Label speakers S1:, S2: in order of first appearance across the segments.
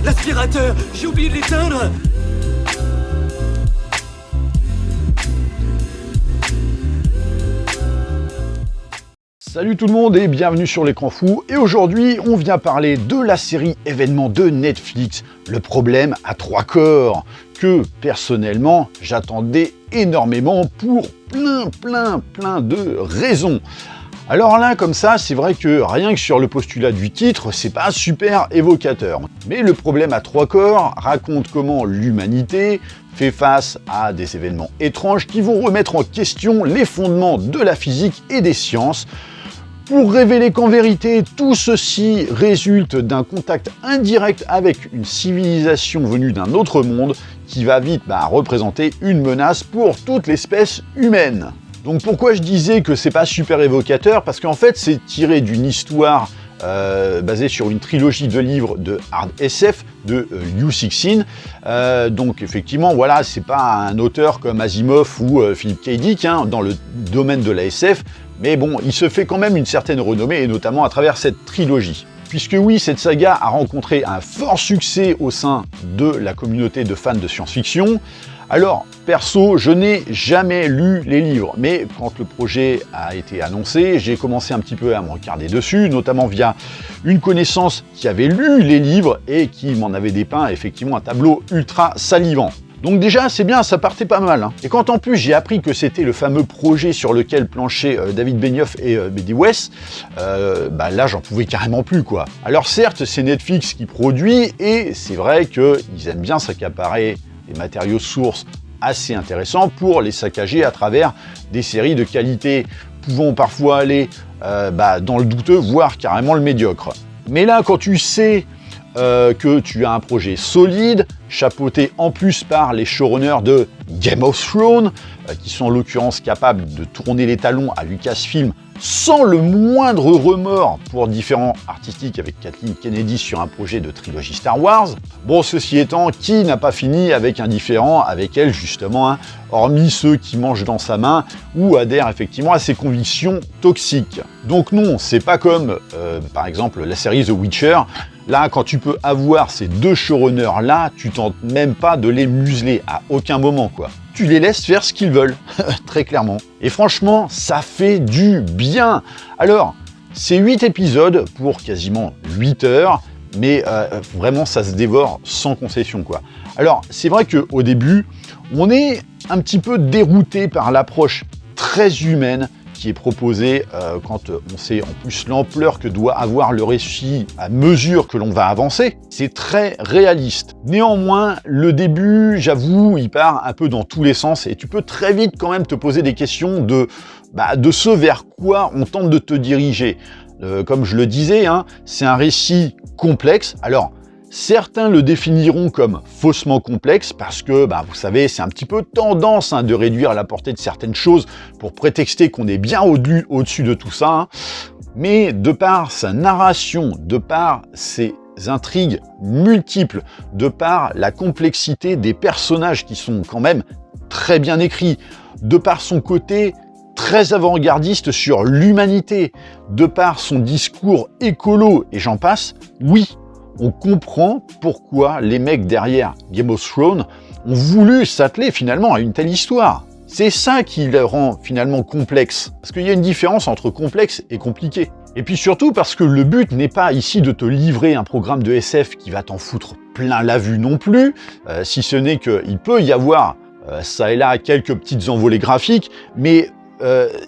S1: L'aspirateur, j'ai oublié de l'éteindre.
S2: Salut tout le monde et bienvenue sur l'écran fou. Et aujourd'hui, on vient parler de la série événement de Netflix, Le problème à trois corps, que personnellement, j'attendais énormément pour plein de raisons. Alors là, comme ça, c'est vrai que rien que sur le postulat du titre, c'est pas super évocateur. Mais Le problème à trois corps raconte comment l'humanité fait face à des événements étranges qui vont remettre en question les fondements de la physique et des sciences, pour révéler qu'en vérité, tout ceci résulte d'un contact indirect avec une civilisation venue d'un autre monde qui va vite représenter une menace pour toute l'espèce humaine. Donc pourquoi je disais que c'est pas super évocateur? Parce qu'en fait, c'est tiré d'une histoire basée sur une trilogie de livres de hard SF de Liu Cixin. Donc effectivement, voilà, c'est pas un auteur comme Asimov ou Philip K. Dick dans le domaine de la SF, mais bon, il se fait quand même une certaine renommée, et notamment à travers cette trilogie. Puisque oui, cette saga a rencontré un fort succès au sein de la communauté de fans de science-fiction. Alors, perso, je n'ai jamais lu les livres, mais quand le projet a été annoncé, j'ai commencé un petit peu à me regarder dessus, notamment via une connaissance qui avait lu les livres et qui m'en avait dépeint effectivement un tableau ultra salivant. Donc déjà, c'est bien, ça partait pas mal. Et quand en plus j'ai appris que c'était le fameux projet sur lequel planchaient David Benioff et B.D. Weiss, là j'en pouvais carrément plus quoi. Alors certes, c'est Netflix qui produit, et c'est vrai qu'ils aiment bien s'accaparer des matériaux sources assez intéressants pour les saccager à travers des séries de qualité pouvant parfois aller dans le douteux, voire carrément le médiocre. Mais là, quand tu sais que tu as un projet solide, chapeauté en plus par les showrunners de Game of Thrones, qui sont en l'occurrence capables de tourner les talons à Lucasfilm sans le moindre remords pour différents artistiques avec Kathleen Kennedy sur un projet de trilogie Star Wars. Bon, ceci étant, qui n'a pas fini avec un différend avec elle justement, hormis ceux qui mangent dans sa main ou adhèrent effectivement à ses convictions toxiques. Donc non, c'est pas comme par exemple la série The Witcher. Là, quand tu peux avoir ces deux showrunners-là, tu tentes même pas de les museler à aucun moment, quoi. Tu les laisses faire ce qu'ils veulent, très clairement. Et franchement, ça fait du bien. Alors, c'est 8 épisodes pour quasiment 8 heures, mais vraiment, ça se dévore sans concession, quoi. Alors, c'est vrai qu'au début, on est un petit peu dérouté par l'approche très humaine qui est proposé quand on sait en plus l'ampleur que doit avoir le récit à mesure que l'on va avancer. C'est très réaliste. Néanmoins, le début, j'avoue, il part un peu dans tous les sens, et tu peux très vite quand même te poser des questions de ce vers quoi on tente de te diriger. Comme je le disais, c'est un récit complexe. Alors, certains le définiront comme faussement complexe parce que, vous savez, c'est un petit peu tendance de réduire la portée de certaines choses pour prétexter qu'on est bien au-dessus de tout ça. Mais de par sa narration, de par ses intrigues multiples, de par la complexité des personnages qui sont quand même très bien écrits, de par son côté très avant-gardiste sur l'humanité, de par son discours écolo, et j'en passe, oui, on comprend pourquoi les mecs derrière Game of Thrones ont voulu s'atteler finalement à une telle histoire. C'est ça qui le rend finalement complexe. Parce qu'il y a une différence entre complexe et compliqué. Et puis surtout parce que le but n'est pas ici de te livrer un programme de SF qui va t'en foutre plein la vue non plus, si ce n'est qu'il peut y avoir ça et là quelques petites envolées graphiques, mais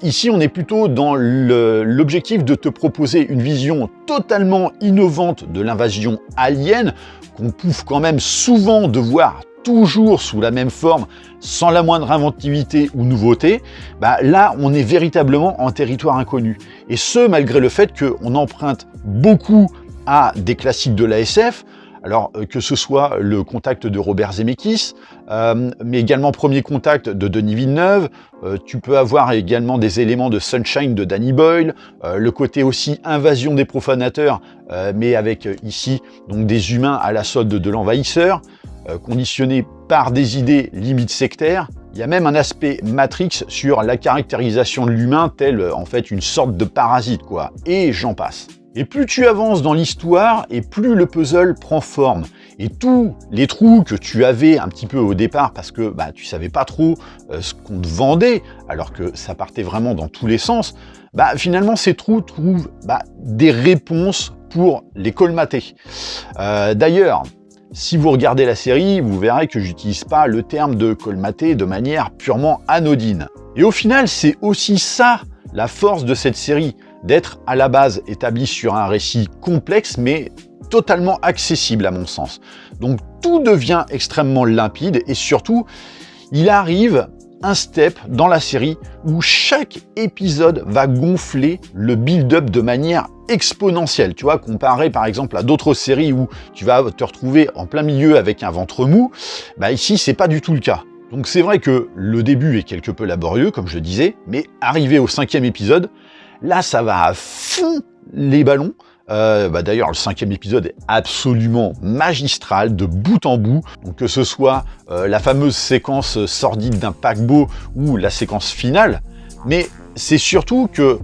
S2: ici, on est plutôt dans l'objectif de te proposer une vision totalement innovante de l'invasion alien, qu'on pouffe quand même souvent de voir toujours sous la même forme, sans la moindre inventivité ou nouveauté. Là, on est véritablement en territoire inconnu. Et ce, malgré le fait qu'on emprunte beaucoup à des classiques de la SF, alors que ce soit le Contact de Robert Zemeckis, mais également Premier Contact de Denis Villeneuve, tu peux avoir également des éléments de Sunshine de Danny Boyle, le côté aussi Invasion des profanateurs, mais avec ici donc des humains à la solde de l'envahisseur, conditionnés par des idées limites sectaires. Il y a même un aspect Matrix sur la caractérisation de l'humain, tel en fait une sorte de parasite, quoi, et j'en passe. Et plus tu avances dans l'histoire, et plus le puzzle prend forme. Et tous les trous que tu avais un petit peu au départ parce que bah, tu savais pas trop ce qu'on te vendait, alors que ça partait vraiment dans tous les sens, bah, finalement ces trous trouvent des réponses pour les colmater. D'ailleurs, si vous regardez la série, vous verrez que j'utilise pas le terme de colmater de manière purement anodine. Et au final, c'est aussi ça la force de cette série, d'être à la base établie sur un récit complexe mais totalement accessible à mon sens. Donc tout devient extrêmement limpide et surtout, il arrive un step dans la série où chaque épisode va gonfler le build-up de manière exponentielle. Tu vois, comparé par exemple à d'autres séries où tu vas te retrouver en plein milieu avec un ventre mou, bah ici c'est pas du tout le cas. Donc c'est vrai que le début est quelque peu laborieux, comme je disais, mais arrivé au 5e épisode, là ça va à fond les ballons. D'ailleurs, le 5e épisode est absolument magistral de bout en bout. Donc que ce soit la fameuse séquence sordide d'un paquebot ou la séquence finale, mais c'est surtout que,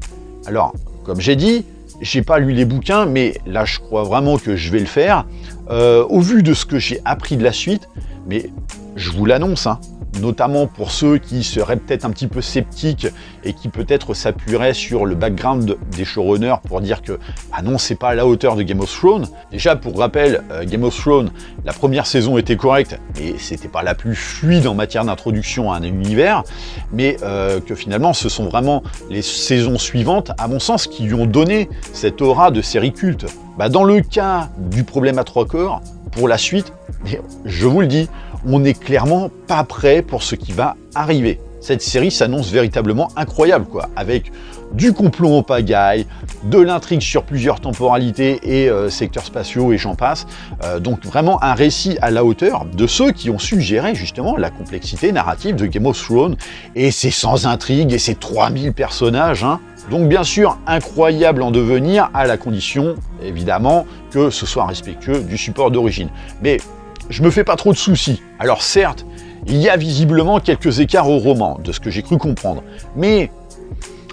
S2: alors, comme j'ai dit, j'ai pas lu les bouquins, mais là je crois vraiment que je vais le faire. Au vu de ce que j'ai appris de la suite, mais je vous l'annonce, hein, notamment pour ceux qui seraient peut-être un petit peu sceptiques et qui peut-être s'appuieraient sur le background des showrunners pour dire que ah non, c'est pas à la hauteur de Game of Thrones. Déjà, pour rappel, Game of Thrones, la première saison était correcte, mais c'était pas la plus fluide en matière d'introduction à un univers, mais que finalement, ce sont vraiment les saisons suivantes, à mon sens, qui lui ont donné cette aura de série culte. Dans le cas du problème à 3 corps, pour la suite, mais je vous le dis, on n'est clairement pas prêt pour ce qui va arriver. Cette série s'annonce véritablement incroyable, quoi, avec du complot en pagaille, de l'intrigue sur plusieurs temporalités et secteurs spatiaux et j'en passe. Donc vraiment un récit à la hauteur de ceux qui ont su gérer justement la complexité narrative de Game of Thrones. Et c'est sans intrigue et c'est 3000 personnages, hein. Donc bien sûr, incroyable en devenir, à la condition, évidemment, que ce soit respectueux du support d'origine. Mais je me fais pas trop de soucis. Alors certes, il y a visiblement quelques écarts au roman, de ce que j'ai cru comprendre. Mais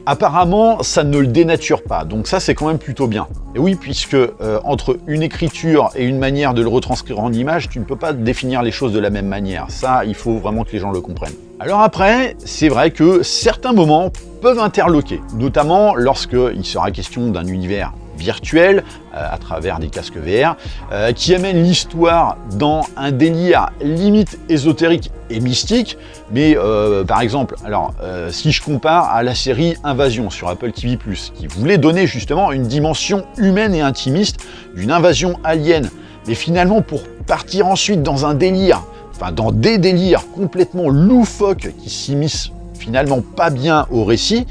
S2: apparemment, ça ne le dénature pas. Donc ça, c'est quand même plutôt bien. Et oui, puisque entre une écriture et une manière de le retranscrire en image, tu ne peux pas définir les choses de la même manière. Ça, il faut vraiment que les gens le comprennent. Alors après, c'est vrai que certains moments peuvent interloquer, notamment lorsqu'il sera question d'un univers virtuel, à travers des casques VR, qui amène l'histoire dans un délire limite ésotérique et mystique, mais par exemple, alors si je compare à la série Invasion sur Apple TV+, qui voulait donner justement une dimension humaine et intimiste d'une invasion alien, mais finalement pour partir ensuite dans un délire, enfin dans des délires complètement loufoques qui s'immiscent finalement pas bien au récit.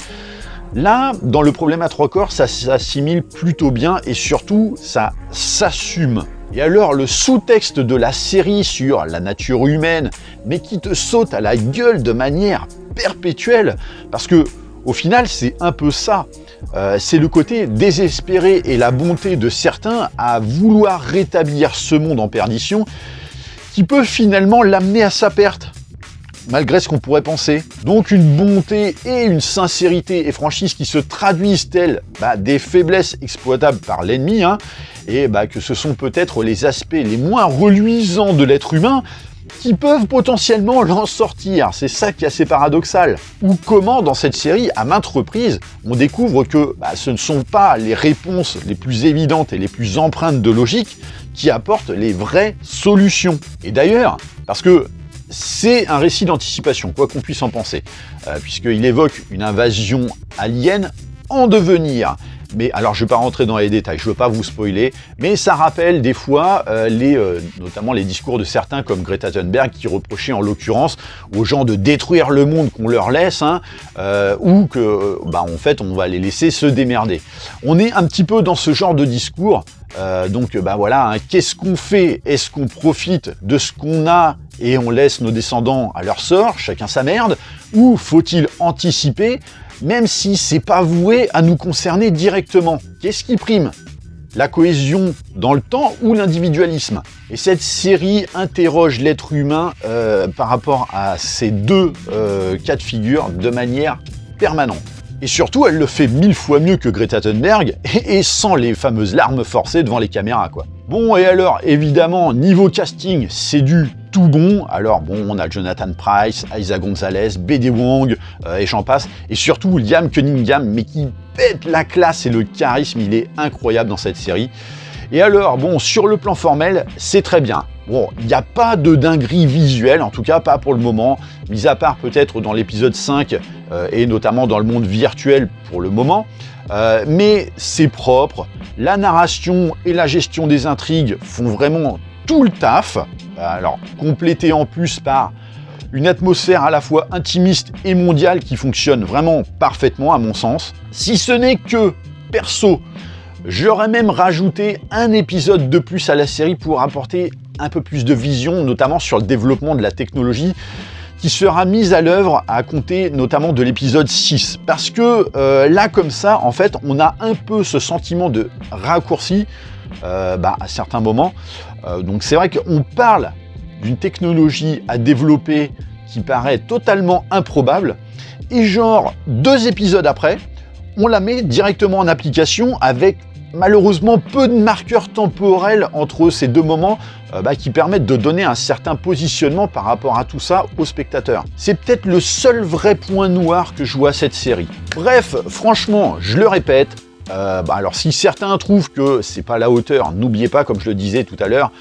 S2: Là, dans le problème à 3 corps, ça s'assimile plutôt bien et surtout, ça s'assume. Et alors, le sous-texte de la série sur la nature humaine, mais qui te saute à la gueule de manière perpétuelle, parce que au final, c'est un peu ça. C'est le côté désespéré et la bonté de certains à vouloir rétablir ce monde en perdition qui peut finalement l'amener à sa perte, malgré ce qu'on pourrait penser. Donc une bonté et une sincérité et franchise qui se traduisent telles des faiblesses exploitables par l'ennemi, hein, et que ce sont peut-être les aspects les moins reluisants de l'être humain qui peuvent potentiellement l'en sortir. C'est ça qui est assez paradoxal. Ou comment, dans cette série, à maintes reprises, on découvre que ce ne sont pas les réponses les plus évidentes et les plus empreintes de logique qui apportent les vraies solutions. Et d'ailleurs, parce que c'est un récit d'anticipation, quoi qu'on puisse en penser, puisqu'il évoque une invasion alien en devenir. Mais alors, je ne vais pas rentrer dans les détails, je ne veux pas vous spoiler, mais ça rappelle des fois notamment les discours de certains comme Greta Thunberg qui reprochaient en l'occurrence aux gens de détruire le monde qu'on leur laisse, hein, ou que en fait on va les laisser se démerder. On est un petit peu dans ce genre de discours, donc voilà, hein, qu'est-ce qu'on fait? Est-ce qu'on profite de ce qu'on a et on laisse nos descendants à leur sort, chacun sa merde, ou faut-il anticiper, même si c'est pas voué à nous concerner directement? Qu'est-ce qui prime? La cohésion dans le temps ou l'individualisme? Et cette série interroge l'être humain par rapport à ces deux cas de figure de manière permanente. Et surtout, elle le fait 1000 fois mieux que Greta Thunberg et sans les fameuses larmes forcées devant les caméras, quoi. Bon, et alors, évidemment, niveau casting, c'est du tout bon. Alors bon, on a Jonathan Pryce, Eiza Gonzalez, B.D. Wong, et j'en passe. Et surtout, Liam Cunningham, mais qui pète la classe et le charisme, il est incroyable dans cette série. Et alors, bon, sur le plan formel, c'est très bien. Bon, il n'y a pas de dinguerie visuelle, en tout cas pas pour le moment, mis à part peut-être dans l'épisode 5, et notamment dans le monde virtuel pour le moment. Mais c'est propre, la narration et la gestion des intrigues font vraiment tout le taf. Alors, complété en plus par une atmosphère à la fois intimiste et mondiale qui fonctionne vraiment parfaitement à mon sens. Si ce n'est que, perso, j'aurais même rajouté un épisode de plus à la série pour apporter un peu plus de vision, notamment sur le développement de la technologie qui sera mise à l'œuvre à compter notamment de l'épisode 6. Parce que là, comme ça, en fait, on a un peu ce sentiment de raccourci à certains moments. Donc c'est vrai qu'on parle d'une technologie à développer qui paraît totalement improbable. Et genre, 2 épisodes après, on la met directement en application avec malheureusement peu de marqueurs temporels entre ces 2 moments qui permettent de donner un certain positionnement par rapport à tout ça aux spectateurs. C'est peut-être le seul vrai point noir que je vois à cette série. Bref, franchement, je le répète, alors si certains trouvent que c'est pas à la hauteur, n'oubliez pas, comme je le disais tout à l'heure,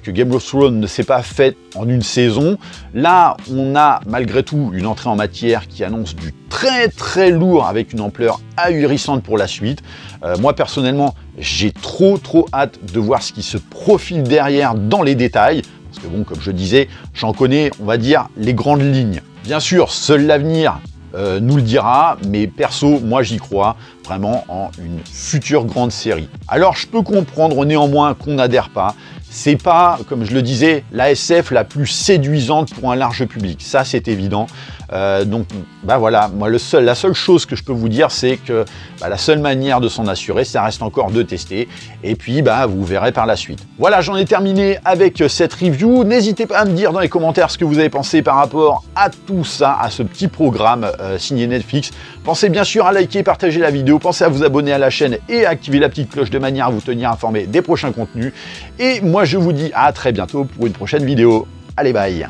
S2: que Game of Thrones ne s'est pas fait en une saison. Là, on a malgré tout une entrée en matière qui annonce du très très lourd avec une ampleur ahurissante pour la suite. Moi personnellement, j'ai trop hâte de voir ce qui se profile derrière dans les détails. Parce que bon, comme je disais, j'en connais, on va dire, les grandes lignes. Bien sûr, seul l'avenir nous le dira, mais perso, moi j'y crois vraiment en une future grande série. Alors je peux comprendre néanmoins qu'on n'adhère pas. C'est pas, comme je le disais, la SF la plus séduisante pour un large public. Ça, c'est évident. Donc, voilà, moi, la seule chose que je peux vous dire, c'est que la seule manière de s'en assurer, ça reste encore de tester. Et puis, vous verrez par la suite. Voilà, j'en ai terminé avec cette review. N'hésitez pas à me dire dans les commentaires ce que vous avez pensé par rapport à tout ça, à ce petit programme signé Netflix. Pensez bien sûr à liker, partager la vidéo. Pensez à vous abonner à la chaîne et à activer la petite cloche de manière à vous tenir informé des prochains contenus. Et moi, je vous dis à très bientôt pour une prochaine vidéo. Allez, bye!